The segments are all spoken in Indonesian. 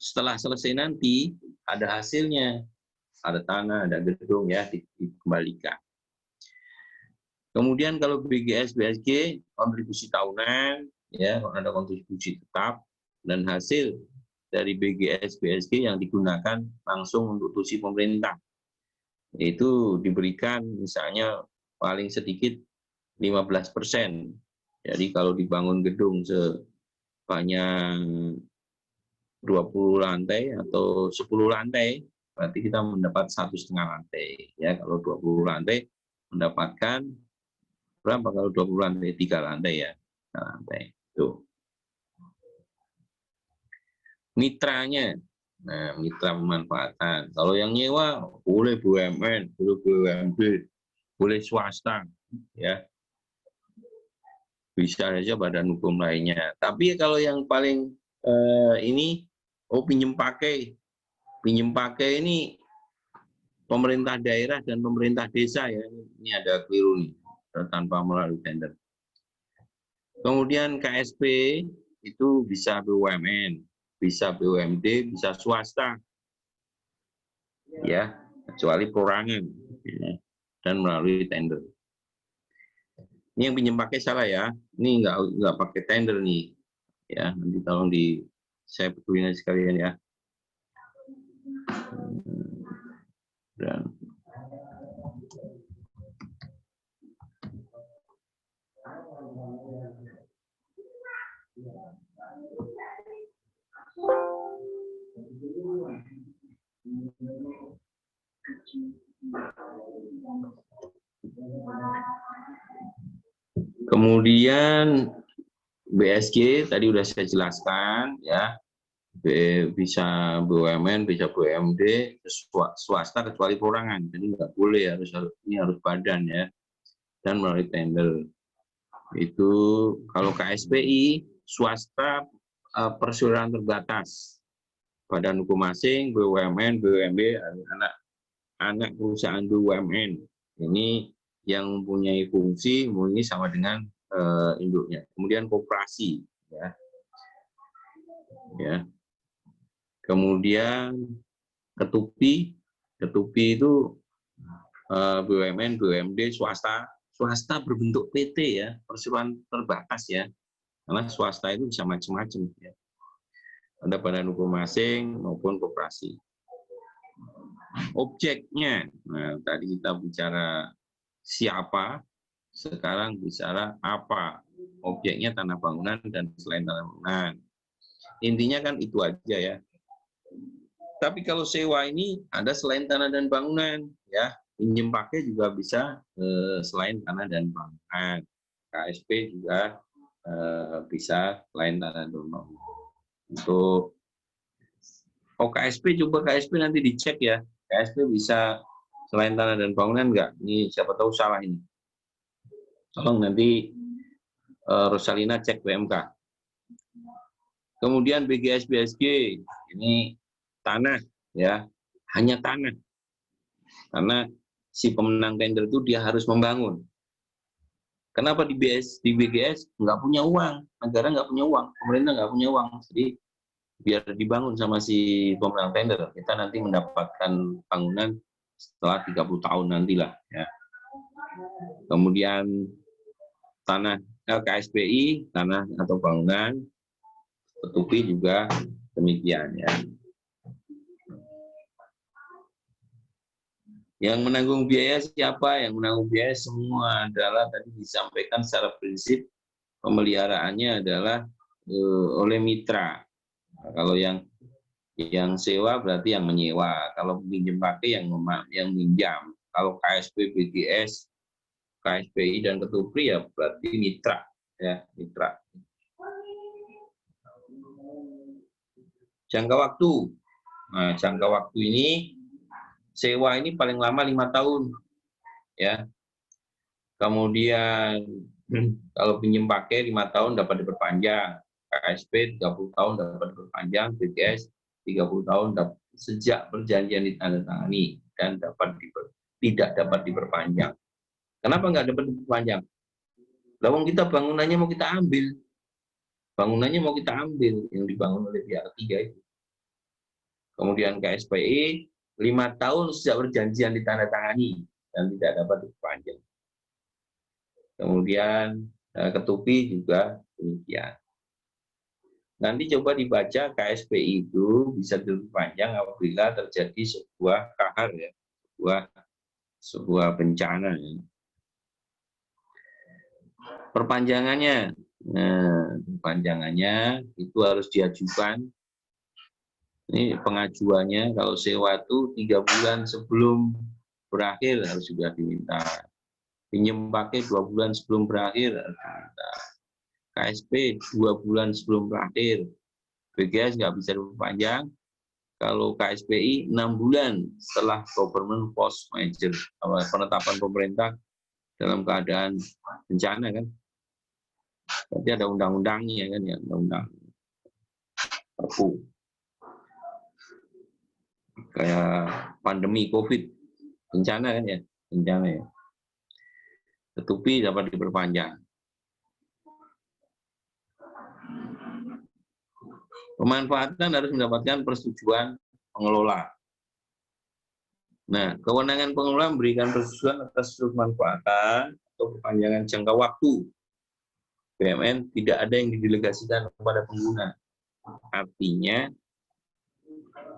setelah selesai nanti ada hasilnya, ada tanah, ada gedung ya dikembalikan. Kemudian kalau BGS, BSG kontribusi tahunan ya, ada kontribusi tetap dan hasil dari BGS, BSG yang digunakan langsung untuk tusi pemerintah. Itu diberikan misalnya paling sedikit 15%. Jadi kalau dibangun gedung sebanyak 20 lantai atau 10 lantai, berarti kita mendapat 1,5 lantai. Ya, kalau 20 lantai mendapatkan berapa? Kalau 20 lantai, 3 lantai ya. 3 lantai. Tuh. Mitranya. Nah, mitra pemanfaatan. Kalau yang nyewa boleh BUMN, boleh BUMD, boleh swasta, ya. Bisa saja badan hukum lainnya. Tapi kalau yang paling ini, pinjem pakai. Pinjem pakai ini pemerintah daerah dan pemerintah desa ya. Ini ada keliru nih, tanpa melalui tender. Kemudian KSP itu bisa BUMN, bisa BUMD, bisa swasta, ya, kecuali perorangan ya, dan melalui tender. Ini yang pinjam pakai salah ya, ini nggak pakai tender nih, ya, nanti tolong saya betulin sekalian ya. Dan kemudian BSG tadi udah saya jelaskan ya, bisa BUMN, bisa BUMD, swasta kecuali perorangan, jadi nggak boleh, ini harus badan ya, dan melalui tender. Itu kalau KSPI swasta perseroan terbatas, badan hukum asing, BUMN, BUMD, anak perusahaan BUMN. Ini yang mempunyai fungsi ini sama dengan induknya. Kemudian koperasi, ya. Ya. Kemudian ketupi itu BUMN, BUMD, swasta berbentuk PT ya, perseroan terbatas ya. Karena swasta itu bisa macam-macam ya. Ada badan hukum asing maupun koperasi. Objeknya, nah tadi kita bicara siapa, sekarang bicara apa. Objeknya tanah bangunan dan selain tanah bangunan. Intinya kan itu aja ya. Tapi kalau sewa ini ada selain tanah dan bangunan, ya, pinjam pakai juga bisa selain tanah dan bangunan. KSP juga bisa selain tanah dan bangunan. Untuk KSP, coba KSP nanti dicek ya. KSP bisa selain tanah dan bangunan enggak? Ini siapa tahu salah ini. Tolong nanti Rosalina cek PMK. Kemudian BGS BSG ini tanah ya, hanya tanah. Karena si pemenang tender itu dia harus membangun. Kenapa di BGS nggak punya uang, negara nggak punya uang, pemerintah nggak punya uang, jadi biar dibangun sama si pemenang tender, kita nanti mendapatkan bangunan setelah 30 tahun nantilah ya. Kemudian tanah KSPI, tanah atau bangunan, ketupi juga demikian ya. Yang menanggung biaya siapa? Yang menanggung biaya semua adalah tadi disampaikan secara prinsip pemeliharaannya adalah oleh mitra. Nah, kalau yang sewa berarti yang menyewa. Kalau pinjam pakai yang minjam. Kalau KSP, BGS, KSPI dan Ketupri ya berarti mitra ya, mitra. Jangka waktu. Nah, jangka waktu ini sewa ini paling lama 5 tahun ya. Kemudian kalau pinjam pakai 5 tahun dapat diperpanjang, KSP 30 tahun dapat diperpanjang, BGS 30 tahun dapat, sejak perjanjian ditandatangani dan tidak dapat diperpanjang. Kenapa nggak dapat diperpanjang? Lawang kita bangunannya mau kita ambil. Bangunannya mau kita ambil yang dibangun oleh pihak ketiga itu. Kemudian KSPI 5 tahun sejak perjanjian ditandatangani dan tidak dapat diperpanjang. Kemudian ketupi juga demikian. Nanti coba dibaca KSPI itu bisa diperpanjang apabila terjadi sebuah kahar ya, sebuah bencana ya. Perpanjangannya, perpanjangannya itu harus diajukan. Ini pengajuannya kalau sewa itu 3 bulan sebelum berakhir harus sudah diminta. Pinjam pakai 2 bulan sebelum berakhir harus diminta. KSP 2 bulan sebelum berakhir. BGS nggak bisa diperpanjang. Kalau KSPI 6 bulan setelah government post major, penetapan pemerintah dalam keadaan bencana kan. Berarti ada undang-undangnya kan ya, undang-undang Perpu. Kayak pandemi COVID, bencana kan ya, bencana ya. Ketupi dapat diperpanjang. Pemanfaatan harus mendapatkan persetujuan pengelola. Nah, kewenangan pengelola memberikan persetujuan atas pemanfaatan atau perpanjangan jangka waktu. BUMN tidak ada yang didelegasikan kepada pengguna. Artinya,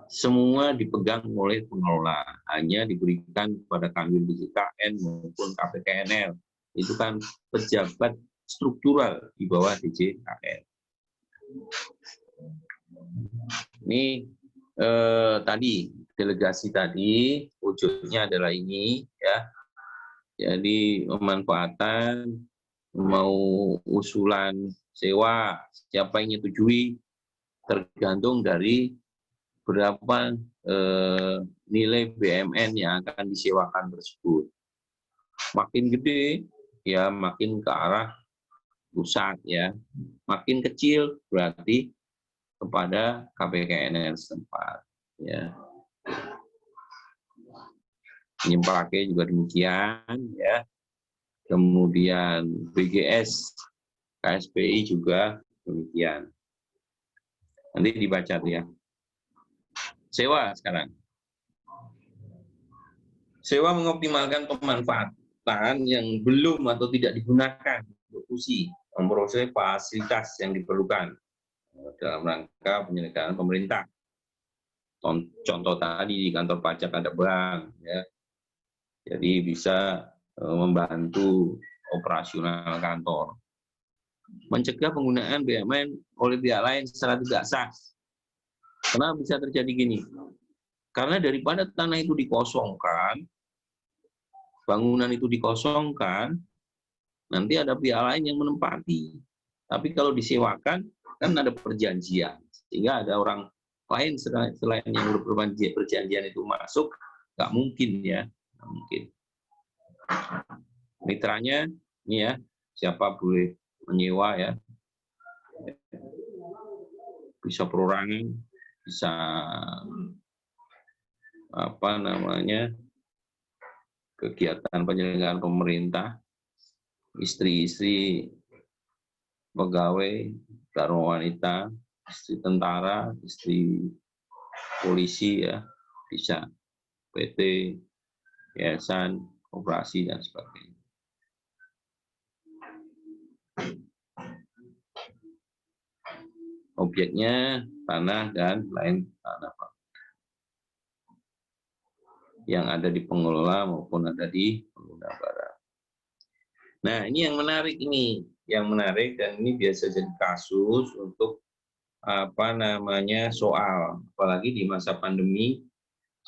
semua dipegang oleh pengelola, hanya diberikan kepada Kanwil BJKN maupun KPKNL. Itu kan pejabat struktural di bawah DJKN. Ini tadi delegasi tadi wujudnya adalah ini ya. Jadi pemanfaatan mau usulan sewa siapa yang menyetujui tergantung dari berapa nilai BUMN yang akan disewakan tersebut. Makin gede ya makin ke arah pusat ya. Makin kecil berarti kepada KPKNL setempat ya. Pakai juga demikian ya. Kemudian BGS KSPI juga demikian. Nanti dibaca tuh ya. Sewa sekarang. Sewa mengoptimalkan pemanfaatan yang belum atau tidak digunakan untuk fungsi, memperoleh fasilitas yang diperlukan dalam rangka penyelenggaraan pemerintah. Contoh tadi di kantor pajak ada bank, ya. Jadi bisa membantu operasional kantor. Mencegah penggunaan BUMN oleh pihak lain secara tidak sah. Kenapa bisa terjadi gini? Karena daripada tanah itu dikosongkan, bangunan itu dikosongkan, nanti ada pihak lain yang menempati. Tapi kalau disewakan, kan ada perjanjian. Sehingga ada orang lain selain yang perjanjian itu masuk, nggak mungkin ya. Nggak mungkin. Mitranya, ini ya, siapa boleh menyewa ya. Bisa perorangan, bisa apa namanya, kegiatan penyelenggaraan pemerintah, istri-istri pegawai, karyawan wanita, istri tentara, istri polisi ya, bisa PT, yayasan, koperasi dan sebagainya. Objeknya tanah dan lain tanah yang ada di pengelola maupun ada di pengguna barang. Nah, ini yang menarik ini, yang menarik dan ini biasa jadi kasus untuk apa namanya soal, apalagi di masa pandemi,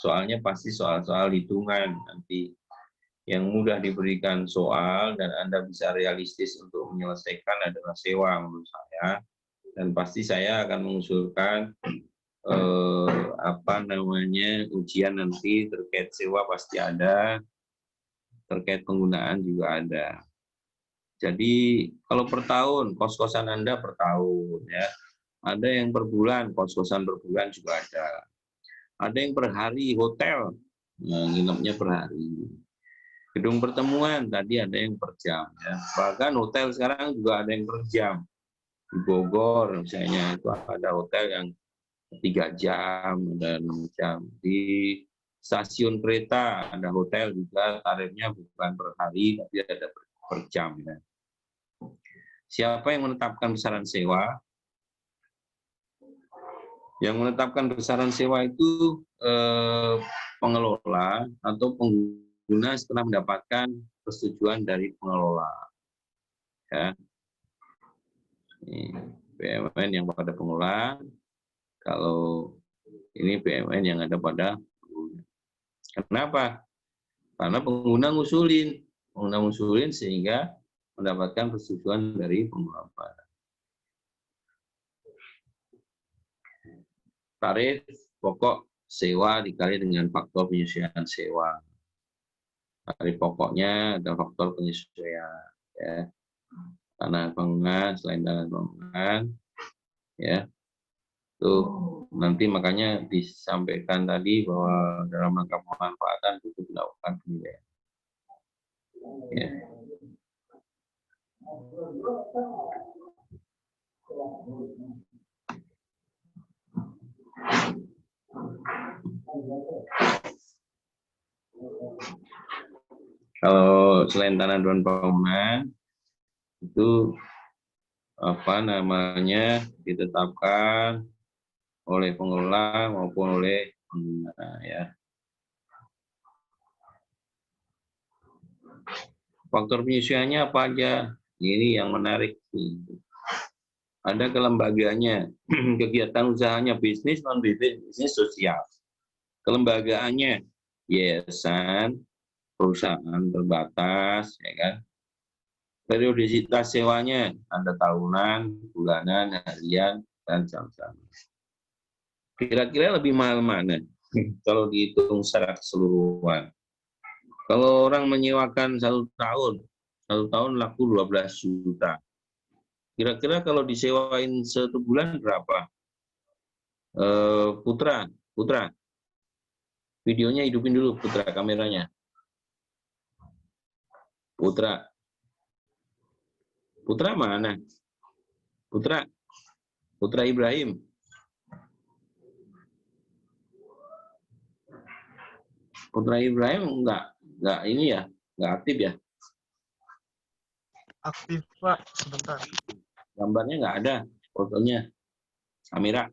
soalnya pasti soal-soal hitungan nanti yang mudah diberikan soal dan Anda bisa realistis untuk menyelesaikan adalah sewa menurut saya, dan pasti saya akan mengusulkan apa namanya ujian nanti terkait sewa pasti ada, terkait penggunaan juga ada. Jadi kalau per tahun kos-kosan Anda per tahun ya, ada yang per bulan kos-kosan per bulan juga ada. Ada yang per hari hotel, nah, nginepnya per hari. Gedung pertemuan tadi ada yang per jam ya. Bahkan hotel sekarang juga ada yang per jam. Di Bogor misalnya itu ada hotel yang 3 jam, ada 6 jam. Di stasiun kereta, ada hotel juga, tarifnya bukan per hari, tapi ada per jam. Ya. Siapa yang menetapkan besaran sewa? Yang menetapkan besaran sewa itu pengelola atau pengguna setelah mendapatkan persetujuan dari pengelola. Ya. Ini BUMN yang pada pengelola, kalau ini BUMN yang ada pada pengguna. Kenapa? Karena pengguna ngusulin sehingga mendapatkan persetujuan dari pengelola barang. Tarif pokok sewa dikali dengan faktor penyesuaian sewa. Tarif pokoknya ada faktor penyesuaian, ya. Tanah bangunan, selain tanah bangunan, ya. Tuh nanti makanya disampaikan tadi bahwa dalam rangka pemanfaatan itu dilakukan penilaian. Ya. Kalau selain tanah dan bangunan itu apa namanya ditetapkan oleh pengelola maupun oleh pengguna, ya. Faktor penyesuaiannya apa aja? Ini yang menarik. Ada kelembagaannya, kegiatan usahanya bisnis, non bisnis sosial. Kelembagaannya yayasan, perusahaan terbatas, ya kan. Periodisitas sewanya ada tahunan, bulanan, harian, dan jam-jam. Kira-kira lebih mahal mana kalau dihitung secara keseluruhan? Kalau orang menyewakan 1 tahun laku 12 juta. Kira-kira kalau disewain 1 bulan berapa? Putra, videonya hidupin dulu, Putra, kameranya. Putra mana? Putra Ibrahim. Putra Ibrahim enggak ini ya, enggak aktif ya? Aktif, Pak, sebentar. Gambarnya enggak ada, fotonya. Kamera.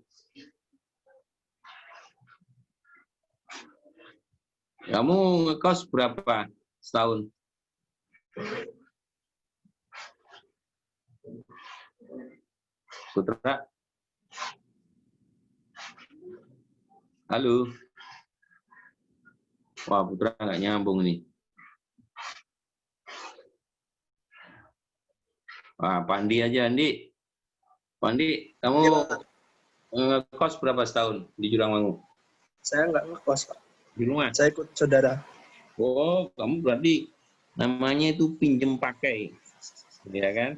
Kamu ngekos berapa setahun? Putra. Halo. Wah, Putra nggak nyambung nih. Wah, Pandi aja, Andi. Pandi, kamu ngekos berapa setahun di Jurangmangu? Saya nggak ngekos, Pak. Di rumah? Saya ikut saudara. Oh, kamu berarti namanya itu pinjem pakai, ya kan?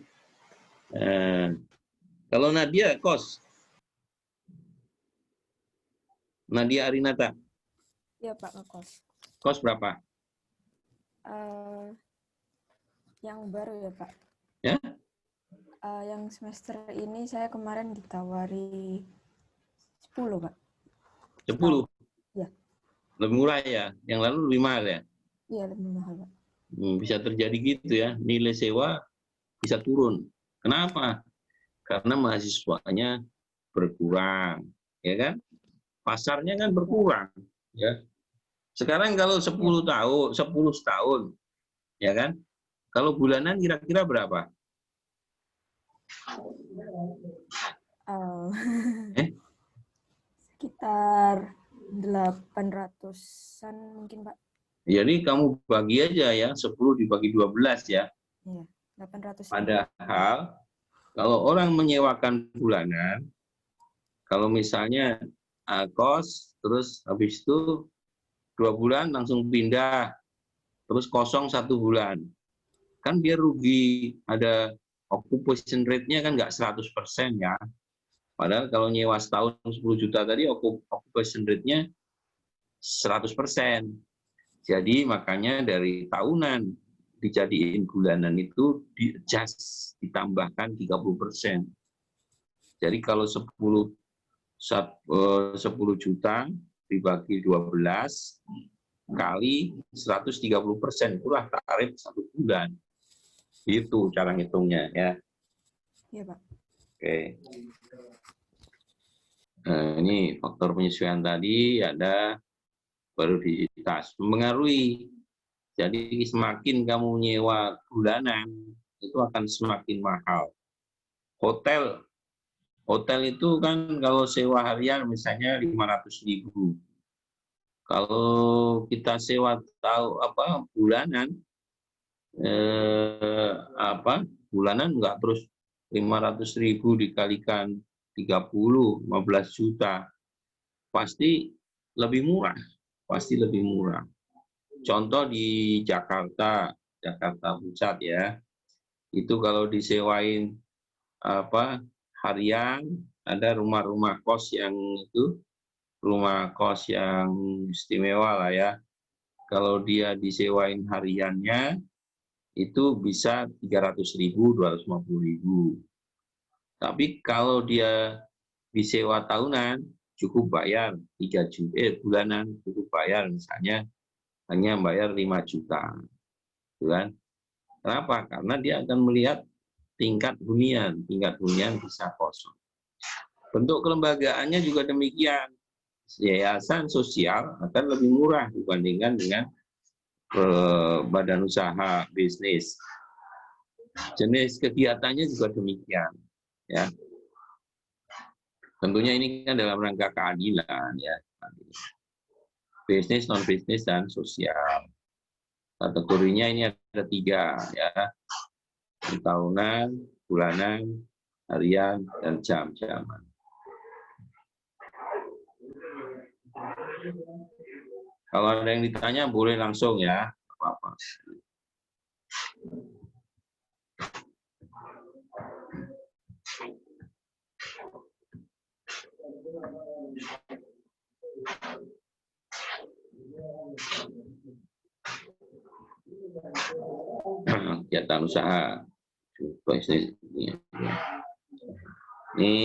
Kalau Nadia kos? Nadia Arinata? Iya, Pak, ngekos. Kos berapa? Yang baru ya, Pak. Ya? Yang semester ini saya kemarin ditawari 10, Pak. 10? Iya. Lebih murah ya? Yang lalu lebih mahal ya? Iya, lebih mahal, Pak. Bisa terjadi gitu ya, nilai sewa bisa turun. Kenapa? Karena mahasiswanya berkurang, ya kan? Pasarnya kan berkurang, ya. Sekarang kalau 10 tahun, ya kan? Kalau bulanan kira-kira berapa? Sekitar 800-an mungkin, Pak. Jadi kamu bagi aja ya, 10 dibagi 12 ya. Iya, 800. Padahal kalau orang menyewakan bulanan, kalau misalnya kos, terus habis itu 2 bulan langsung pindah, terus kosong 1 bulan. Kan dia rugi, ada occupation rate-nya kan nggak 100% ya. Padahal kalau nyewa setahun 10 juta tadi, occupation rate-nya 100%. Jadi makanya dari tahunan dijadiin bulanan itu di-adjust, ditambahkan 30%. Jadi kalau 10 10 juta dibagi 12 kali 130%, itulah tarif 1 bulan. Itu cara ngitungnya ya. Iya, Pak. Oke. Nah, ini faktor penyesuaian tadi ada periodisitas mempengaruhi. Jadi semakin kamu nyewa bulanan itu akan semakin mahal. Hotel itu kan kalau sewa harian misalnya 500.000. Kalau kita sewa bulanan bulanan nggak terus 500.000 dikalikan 30, 15 juta. Pasti lebih murah. Contoh di Jakarta Pusat ya. Itu kalau disewain harian, ada rumah kos yang istimewa lah ya. Kalau dia disewain hariannya itu bisa 300.000, 250.000. Tapi kalau dia disewa tahunan cukup bayar 3 juta, bulanan cukup bayar misalnya hanya bayar 5 juta. Kan? Kenapa? Karena dia akan melihat tingkat hunian bisa kosong. Bentuk kelembagaannya juga demikian. Yayasan sosial akan lebih murah dibandingkan dengan badan usaha bisnis. Jenis kegiatannya juga demikian. Ya, tentunya ini kan dalam rangka keadilan ya. Bisnis, non bisnis dan sosial. Kategorinya ini ada 3 ya. Tahunan, bulanan, harian, dan jam-jaman. Kalau ada yang ditanya boleh langsung ya, apa-apa. Kegiatan usaha. Ini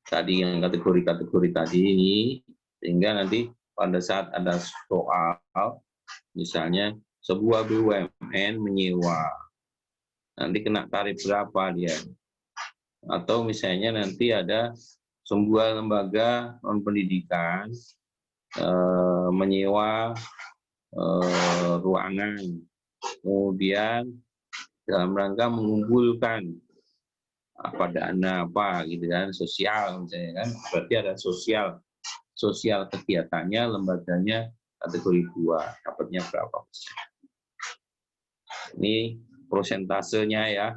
tadi yang kategori-kategori tadi ini, sehingga nanti pada saat ada soal, misalnya sebuah BUMN menyewa, nanti kena tarif berapa dia? Atau misalnya nanti ada sebuah lembaga non-pendidikan menyewa ruangan, kemudian dalam rangka mengumpulkan dana gitu kan, sosial misalnya kan, berarti ada sosial kegiatannya, lembaganya kategori 2, dapatnya berapa persen. Ini prosentasenya ya.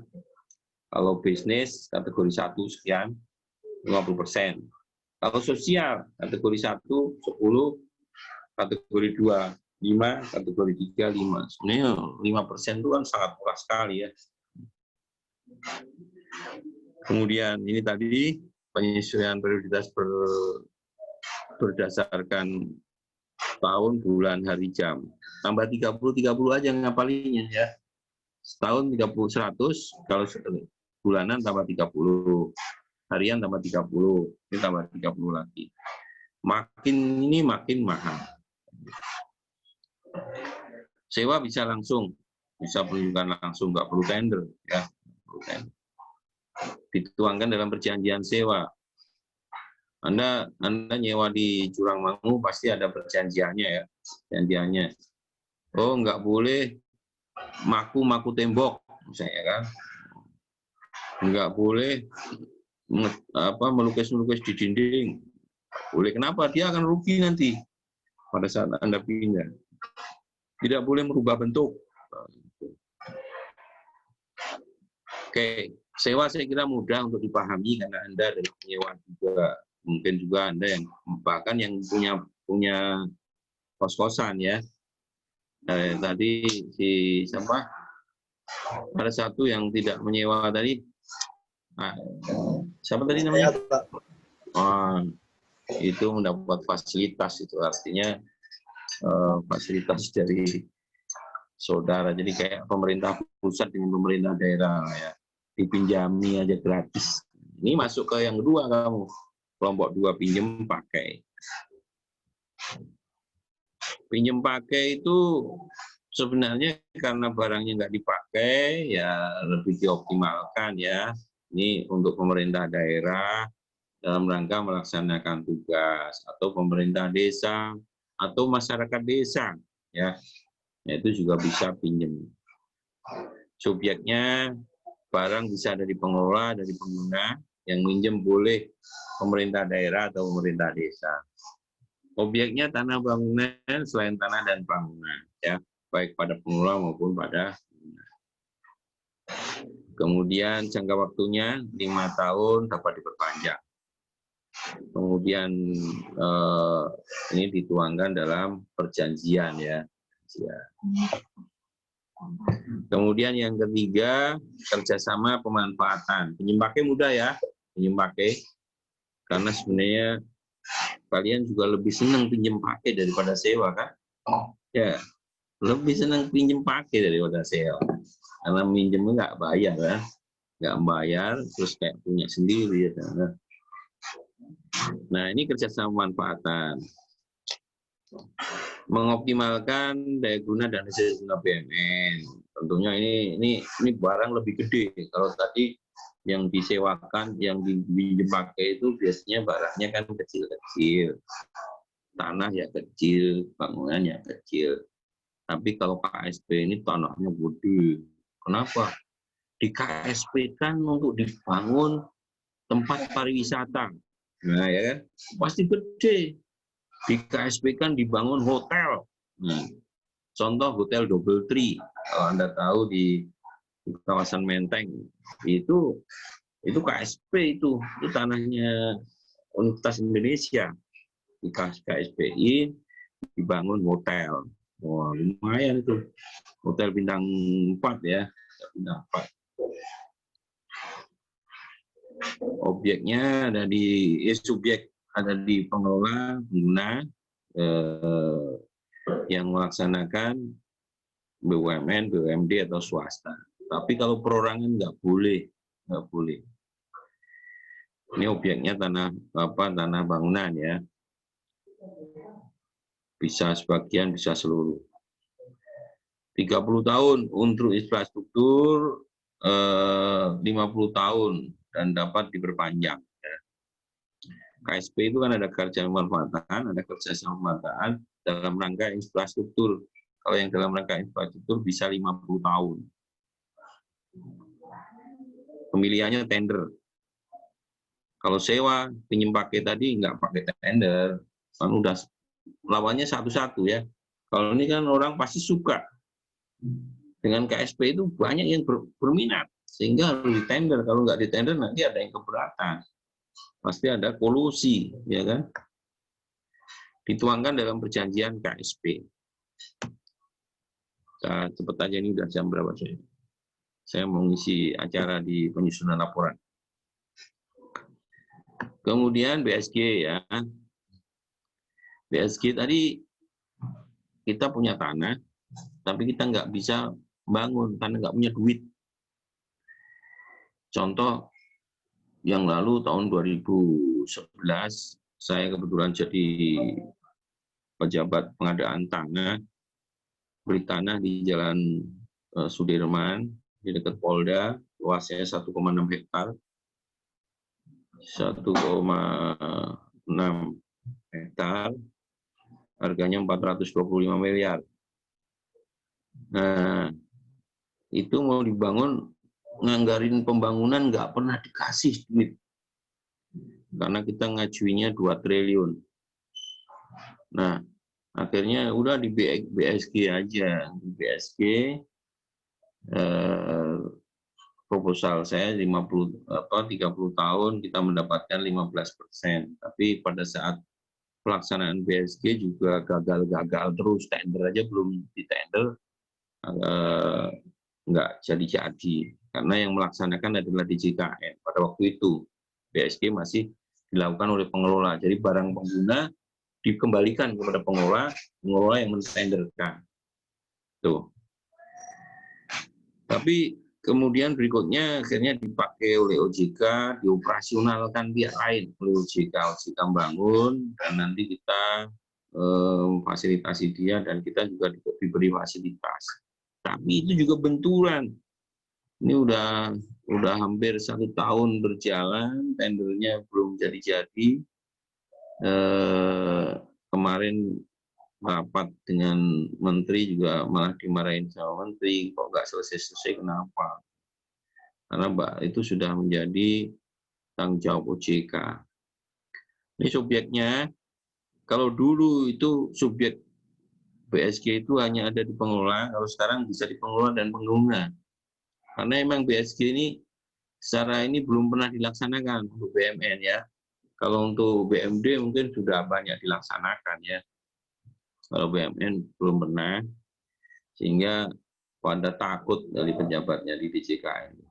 Kalau bisnis kategori 1 sekian 50%. Kalau sosial kategori 1 10, kategori 2 5, kategori 3 5. Sebenarnya 5% itu kan sangat murah sekali ya. Kemudian ini tadi penyesuaian prioritas berdasarkan tahun, bulan, hari, jam. Tambah 30 aja ngapalinnya ya. Setahun 30 100, kalau bulanan tambah 30. Harian tambah 30, ini tambah 30 lagi. Makin mahal. Sewa bisa langsung, bisa penunjukan langsung, nggak perlu tender ya. Dituangkan dalam perjanjian sewa. Anda nyewa di Jurangmangu pasti ada perjanjiannya ya, perjanjiannya. Oh, nggak boleh maku tembok, misalnya kan. Nggak boleh melukis di dinding. Boleh, kenapa? Dia akan rugi nanti pada saat Anda pindah. Tidak boleh merubah bentuk. Oke, sewa saya kira mudah untuk dipahami karena Anda dari penyewa juga. Mungkin juga Anda yang bahkan yang punya kos-kosan ya. Tadi siapa? Ada satu yang tidak menyewa tadi. Siapa tadi namanya? Itu mendapat fasilitas, itu artinya fasilitas dari saudara. Jadi kayak pemerintah pusat dengan pemerintah daerah ya. Dipinjami aja gratis. Ini masuk ke yang kedua kamu. kelompok 2 pinjem pakai. Pinjem pakai itu sebenarnya karena barangnya nggak dipakai, ya lebih dioptimalkan ya. Ini untuk pemerintah daerah dalam rangka melaksanakan tugas, atau pemerintah desa, atau masyarakat desa, ya, itu juga bisa pinjam. Subjeknya barang bisa dari pengelola, dari pengguna, yang minjem boleh pemerintah daerah atau pemerintah desa. Objeknya tanah bangunan selain tanah dan bangunan, ya, baik pada pengelola maupun pada pengguna. Kemudian jangka waktunya 5 tahun dapat diperpanjang. Kemudian ini dituangkan dalam perjanjian ya. Kemudian yang ketiga, kerjasama pemanfaatan. Pinjam pakai mudah ya, pinjam pakai. Karena sebenarnya kalian juga lebih senang pinjam pakai daripada sewa kan? Ya, lebih senang pinjam pakai daripada sewa. Karena minjemnya nggak bayar ya, nggak bayar, terus kayak punya sendiri ya. Nah, ini kerjasama manfaatan. Mengoptimalkan daya guna dan hasil guna BUMN. Tentunya ini barang lebih gede. Kalau tadi yang disewakan, yang dipinjam pakai itu biasanya barangnya kan kecil-kecil. Tanah ya kecil, bangunan ya kecil. Tapi kalau KSP ini tanahnya gede. Kenapa? Di KSP kan untuk dibangun tempat pariwisata. Nah, ya kan? Pasti gede. Di KSP kan dibangun hotel. Nah, contoh hotel Double Tree. Kalau Anda tahu di kawasan Menteng, itu KSP itu tanahnya Universitas Indonesia. Di KSPI dibangun hotel. Wah, lumayan itu. Hotel bintang 4 ya. Bintang 4. Objeknya ada di subjek ada di pengelola pengguna yang melaksanakan BUMN, BUMD atau swasta. Tapi kalau perorangan nggak boleh. Ini objeknya tanah bangunan ya. Bisa sebagian, bisa seluruh. 30 tahun untuk infrastruktur, 50 tahun dan dapat diperpanjang. KSP itu kan ada kerja manfaatan, ada kerjasama manfaatan dalam rangka infrastruktur. Kalau yang dalam rangka infrastruktur bisa 50 tahun. Pemilihannya tender. Kalau sewa, pinjam pakai tadi nggak pakai tender, kan udah lawannya satu-satu ya. Kalau ini kan orang pasti suka. Dengan KSP itu banyak yang berminat, sehingga harus ditender. Kalau nggak ditender nanti ada yang keberatan. Pasti ada kolusi, ya kan? Dituangkan dalam perjanjian KSP. Kita cepet aja, ini udah jam berapa saya? Saya mau ngisi acara di penyusunan laporan. Kemudian BSG ya. BSG tadi kita punya tanah, tapi kita nggak bisa bangun karena nggak punya duit. Contoh, yang lalu tahun 2011 saya kebetulan jadi pejabat pengadaan tanah, beli tanah di Jalan Sudirman di dekat Polda, luasnya 1,6 hektar, 1,6 hektar, harganya 425 miliar. Nah, itu mau dibangun, nganggarin pembangunan nggak pernah dikasih duit. Karena kita ngajuinya 2 triliun. Nah, akhirnya udah di BSG aja. Di BSG, proposal saya 30 tahun kita mendapatkan 15%. Tapi pada saat pelaksanaan BSG juga gagal terus, tender aja belum ditender, nggak jadi. Karena yang melaksanakan adalah DJKN. Pada waktu itu, BSG masih dilakukan oleh pengelola. Jadi barang pengguna dikembalikan kepada pengelola yang mentenderkan. Tuh. Tapi Kemudian berikutnya akhirnya dipakai oleh OJK, dioperasionalkan pihak lain oleh OJK. OJK bangun dan nanti kita fasilitasi dia dan kita juga diberi fasilitas. Tapi itu juga benturan. Ini udah hampir 1 tahun berjalan, tendernya belum jadi-jadi. Kemarin rapat dengan menteri juga malah dimarahin sama menteri, kok nggak selesai-selesai, kenapa? Karena itu sudah menjadi tanggung jawab OJK. Ini subjeknya, kalau dulu itu subjek BSG itu hanya ada di pengelola, kalau sekarang bisa di pengelola dan pengguna. Karena emang BSG ini secara ini belum pernah dilaksanakan untuk BMN ya. Kalau untuk BMD mungkin sudah banyak dilaksanakan ya. Kalau BMN belum pernah, sehingga pada takut dari pejabatnya di DJKN.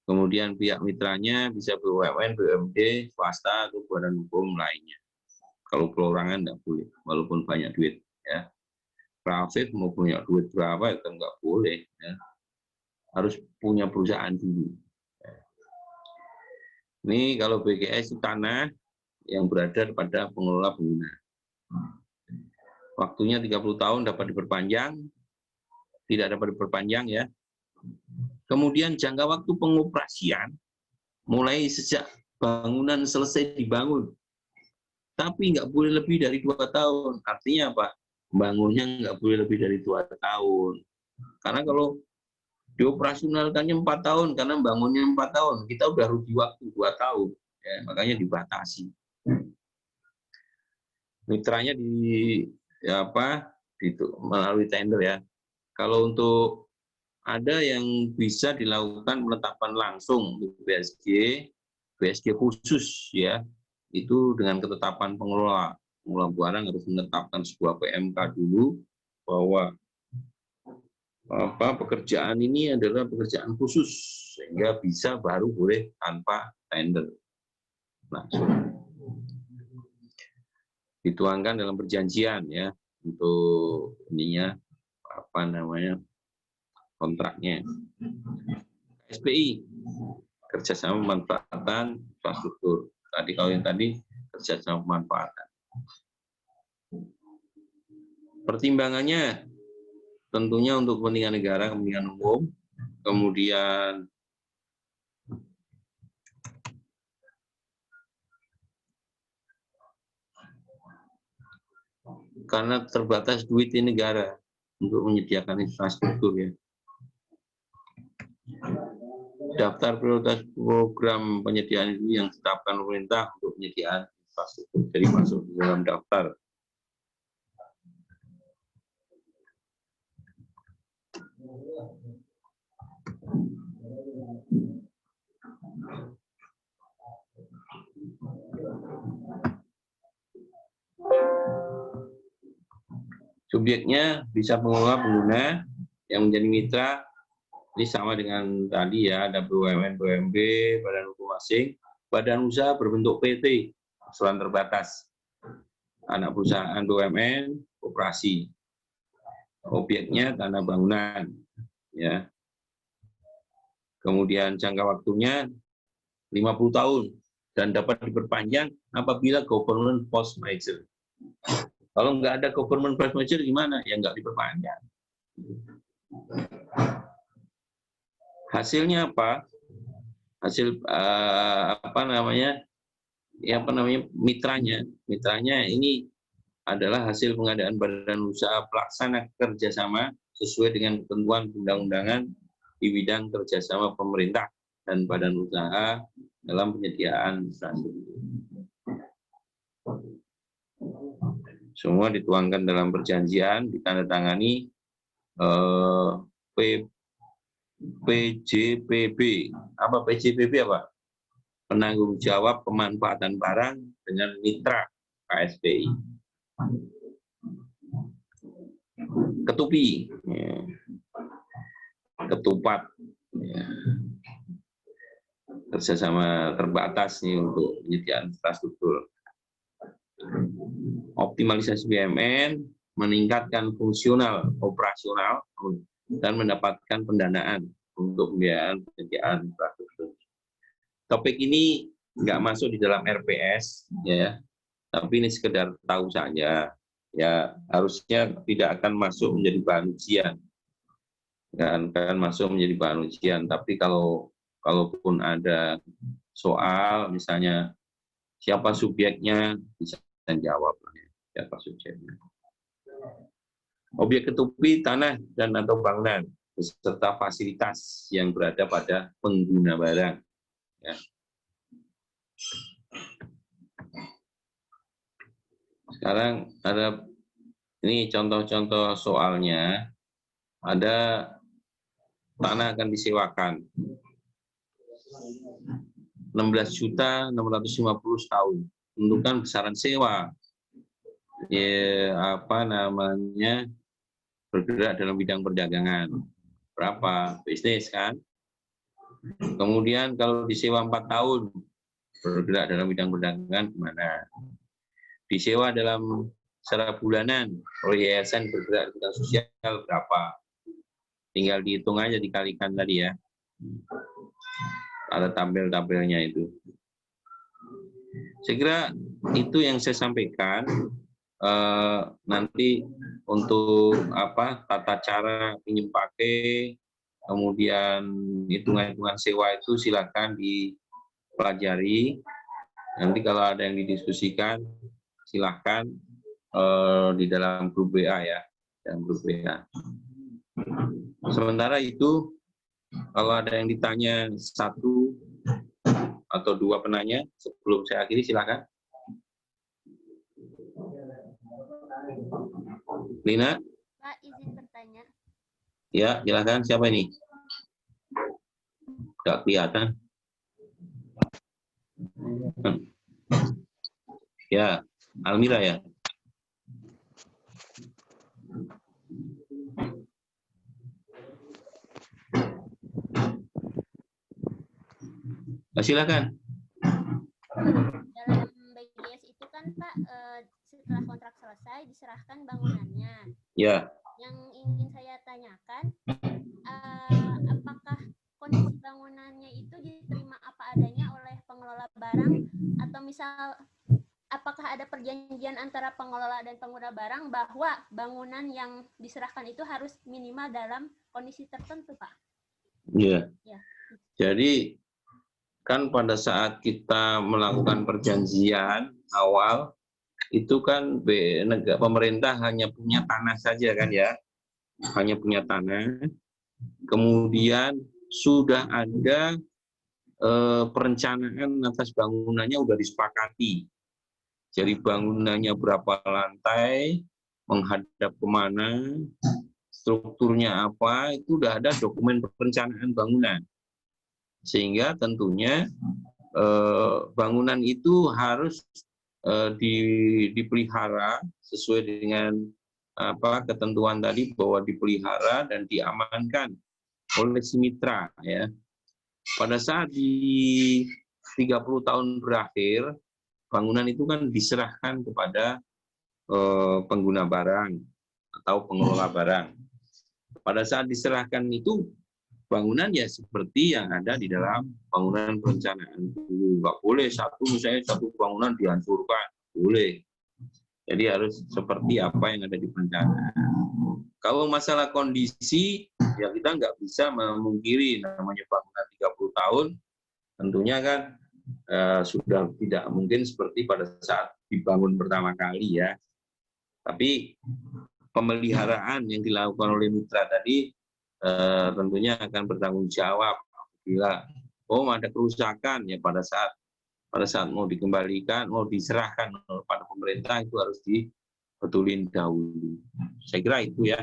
Kemudian pihak mitranya bisa BUMN, BUMD, swasta, atau badan hukum lainnya. Kalau perorangan nggak boleh, walaupun banyak duit. Ya. Profit mau punya duit berapa itu nggak boleh. Ya. Harus punya perusahaan dulu. Ini kalau BGS itu tanah yang berada pada pengelola pengguna. Waktunya 30 tahun dapat diperpanjang, tidak dapat diperpanjang ya. Kemudian jangka waktu pengoperasian mulai sejak bangunan selesai dibangun. Tapi nggak boleh lebih dari 2 tahun. Artinya apa? Bangunnya nggak boleh lebih dari 2 tahun. Karena kalau dioperasionalkannya 4 tahun, karena bangunnya 4 tahun, kita udah rugi waktu 2 tahun. Ya, makanya dibatasi. Mitranya melalui tender ya. Kalau untuk ada yang bisa dilakukan penetapan langsung untuk BSG khusus ya, itu dengan ketetapan pengelola barang harus menetapkan sebuah PMK dulu bahwa pekerjaan ini adalah pekerjaan khusus sehingga bisa baru boleh tanpa tender langsung. Dituangkan dalam perjanjian ya untuk ininya kontraknya. KSPI, kerjasama pemanfaatan infrastruktur. Kalau yang tadi kerjasama pemanfaatan. Pertimbangannya tentunya untuk kepentingan negara, kepentingan umum, kemudian karena terbatas duit di negara untuk menyediakan infrastruktur ya. Daftar prioritas program penyediaan itu yang ditetapkan pemerintah untuk penyediaan infrastruktur. Jadi masuk di dalam daftar. Subjeknya bisa pengelola pengguna yang menjadi mitra. Ini sama dengan tadi ya, ada BUMN, BUMD, badan hukum asing, badan usaha berbentuk PT, asuhan terbatas, anak perusahaan BUMN, koperasi. Objeknya tanah bangunan, ya. Kemudian jangka waktunya 50 tahun dan dapat diperpanjang apabila government post merger. Kalau nggak ada government post merger gimana? Ya nggak diperpanjang. Hasilnya apa? Hasil mitranya. Mitranya ini adalah hasil pengadaan badan usaha pelaksana kerjasama sesuai dengan ketentuan undang-undangan di bidang kerjasama pemerintah dan badan usaha dalam penyediaan infrastruktur. Semua dituangkan dalam perjanjian, ditandatangani PJPB. Apa PJPB apa? Penanggung jawab pemanfaatan barang dengan mitra KSPI. Ketupi, ya. Ketupat, ya. Kerjasama terbatas nih untuk penyediaan infrastruktur. Optimalisasi BUMN, meningkatkan fungsional operasional dan mendapatkan pendanaan untuk pembiayaan pekerjaan infrastruktur. Topik ini nggak masuk di dalam RPS, ya, tapi ini sekedar tahu saja. Ya, harusnya tidak akan masuk menjadi bahan ujian. Nggak akan masuk menjadi bahan ujian, tapi kalaupun ada soal, misalnya siapa subjeknya, bisa jawab. Siapa subjeknya. Objek ketupi tanah dan atau bangunan beserta fasilitas yang berada pada pengguna barang. Ya. Sekarang ada ini contoh-contoh soalnya. Ada tanah akan disewakan 16.650 tahun. Tentukan besaran sewa. Ya, apa namanya? Bergerak dalam bidang perdagangan. Berapa? Bisnis kan? Kemudian kalau disewa 4 tahun, bergerak dalam bidang perdagangan gimana? Disewa dalam secara bulanan, oleh yayasan bergerak di bidang sosial berapa? Tinggal dihitung aja, dikalikan tadi ya. Ada tabel-tabelnya itu. Saya kira itu yang saya sampaikan. Nanti untuk apa tata cara pinjam pakai, kemudian hitungan-hitungan sewa itu silakan dipelajari. Nanti kalau ada yang didiskusikan, silahkan di dalam grup WA ya, dalam grup WA. Sementara itu, kalau ada yang ditanya satu atau dua penanya sebelum saya akhiri, silakan. Lina? Pak, izin bertanya. Ya, silakan. Siapa ini? Nggak kelihatan. Ya, Almira ya. Silakan. Dalam BGS itu kan Pak, setelah kontrak selesai diserahkan bangunannya. Ya. Yang ingin saya tanyakan, apakah kondisi bangunannya itu diterima apa adanya oleh pengelola barang, atau misal apakah ada perjanjian antara pengelola dan pengguna barang bahwa bangunan yang diserahkan itu harus minimal dalam kondisi tertentu, Pak? Iya. Ya. Jadi kan pada saat kita melakukan perjanjian awal, itu kan pemerintah hanya punya tanah saja kan ya, hanya punya tanah. Kemudian sudah ada perencanaan atas bangunannya udah disepakati. Jadi bangunannya berapa lantai, menghadap kemana, strukturnya apa, itu udah ada dokumen perencanaan bangunan. Sehingga tentunya bangunan itu harus dipelihara sesuai dengan apa ketentuan tadi, bahwa dipelihara dan diamankan oleh si mitra ya. Pada saat di 30 tahun berakhir, bangunan itu kan diserahkan kepada pengguna barang atau pengelola barang. Pada saat diserahkan itu, bangunan ya seperti yang ada di dalam bangunan perencanaan. Nggak boleh misalnya satu bangunan dihancurkan, boleh. Jadi harus seperti apa yang ada di perencanaan. Kalau masalah kondisi, ya kita nggak bisa memungkiri, namanya bangunan 30 tahun, tentunya kan sudah tidak mungkin seperti pada saat dibangun pertama kali ya. Tapi pemeliharaan yang dilakukan oleh mitra tadi tentunya akan bertanggung jawab bila ada kerusakan ya pada saat mau dikembalikan, mau diserahkan pada pemerintah, itu harus dibetulin dahulu. Saya kira itu ya.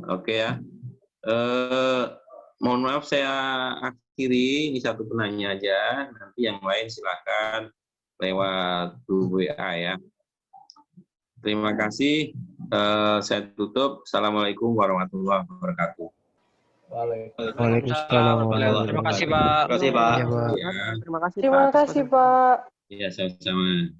Oke ya. Mohon maaf saya akhiri, ini satu penanya aja. Nanti yang lain silakan lewat WA ya. Terima kasih. Saya tutup. Assalamualaikum warahmatullahi wabarakatuh. Waalaikumsalam. Terima kasih, Pak. Terima kasih, Pak. Iya, Pak. Ya, Terima kasih, Pak. Terima kasih, Pak. ya sama-sama.